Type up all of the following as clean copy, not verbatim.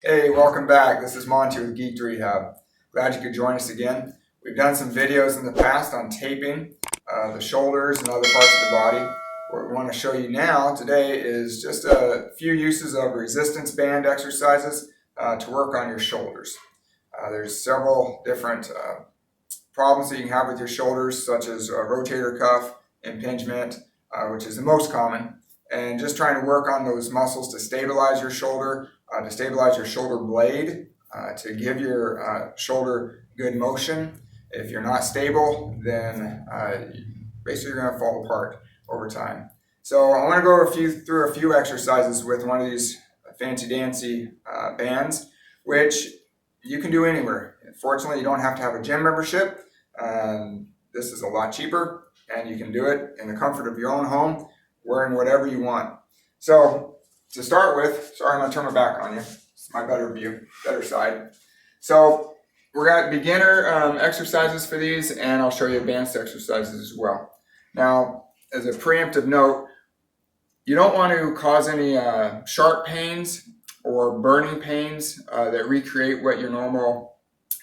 Hey, welcome back. This is Monty with Geeked Rehab. Glad you could join us again. We've done some videos in the past on taping the shoulders and other parts of the body. What we want to show you now today is just a few uses of resistance band exercises to work on your shoulders. There's several different problems that you can have with your shoulders, such as rotator cuff, impingement, which is the most common, and just trying to work on those muscles to stabilize your shoulder, to stabilize your shoulder blade, to give your shoulder good motion. If you're not stable, then basically you're going to fall apart over time. So I want to go through a few exercises with one of these fancy-dancy bands, which you can do anywhere. Fortunately, you don't have to have a gym membership. This is a lot cheaper, and you can do it in the comfort of your own home, wearing whatever you want. So to start with, sorry, I'm going to turn my back on you. It's my better view, better side. So we're got beginner exercises for these, and I'll show you advanced exercises as well. Now, as a preemptive note, you don't want to cause any sharp pains or burning pains that recreate what your normal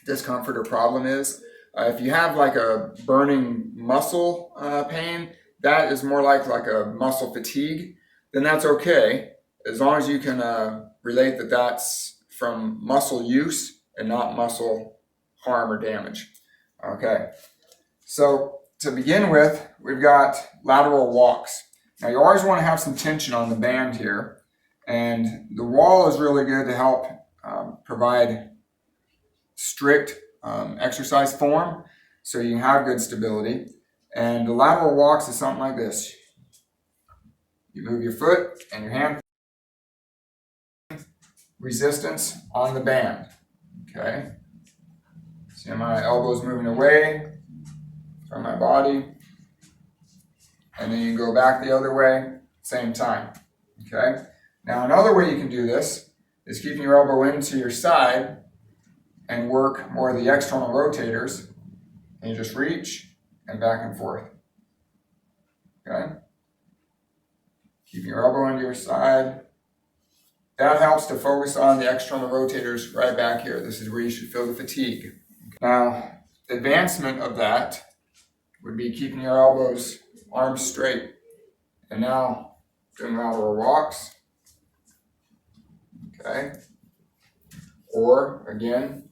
discomfort or problem is. If you have like a burning muscle pain, that is more like a muscle fatigue, then that's okay, as long as you can relate that that's from muscle use and not muscle harm or damage. Okay, so to begin with, we've got lateral walks. Now you always want to have some tension on the band here, and the wall is really good to help provide strict exercise form so you can have good stability. And the lateral walks is something like this. You move your foot and your hand, resistance on the band. Okay. See my elbows moving away from my body. And then you go back the other way, same time. Okay. Now another way you can do this is keeping your elbow into your side and work more of the external rotators. And you just reach and back and forth. Okay? Keeping your elbow into your side. That helps to focus on the external rotators right back here. This is where you should feel the fatigue. Now, advancement of that would be keeping your elbows, arms straight. And now, doing lateral walks. Okay? Or, again,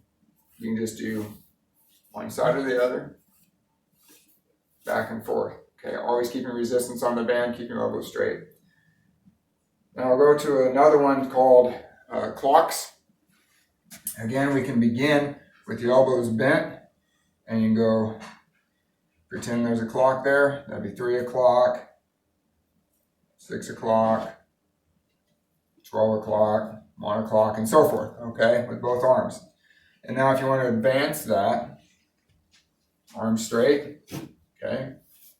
you can just do one side or the other, back and forth. Okay, always keeping resistance on the band, keeping your elbows straight. Now I'll go to another one called clocks. Again, we can begin with the elbows bent, and you can go, pretend there's a clock there. That'd be 3 o'clock, 6 o'clock, 12 o'clock, 1 o'clock, and so forth, okay, with both arms. And now if you want to advance that, arms straight, okay,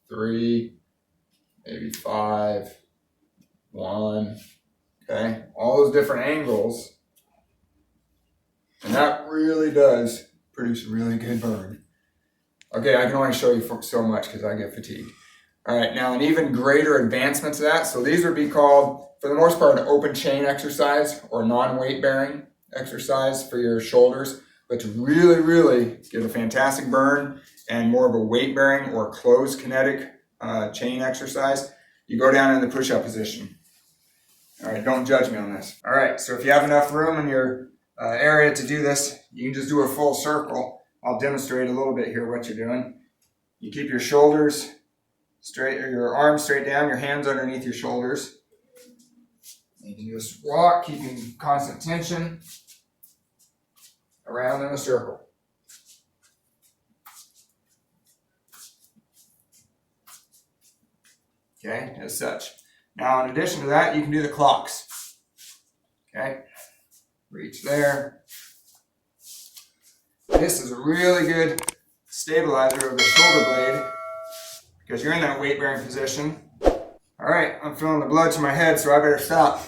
3, maybe 5, 1, okay, all those different angles, and that really does produce a really good burn. Okay, I can only show you so much because I get fatigued. All right, now an even greater advancement to that, so these would be called, for the most part, an open chain exercise or non-weight bearing exercise for your shoulders, but to really, really get a fantastic burn and more of a weight bearing or closed kinetic chain exercise, you go down in the push-up position. All right, don't judge me on this. All right, so if you have enough room in your area to do this, you can just do a full circle. I'll demonstrate a little bit here what you're doing. You keep your shoulders straight, or your arms straight down, your hands underneath your shoulders. And you just walk, keeping constant tension around in a circle. Okay, as such. Now, in addition to that, you can do the clocks. Okay, reach there. This is a really good stabilizer of the shoulder blade because you're in that weight-bearing position. All right, I'm feeling the blood to my head, so I better stop.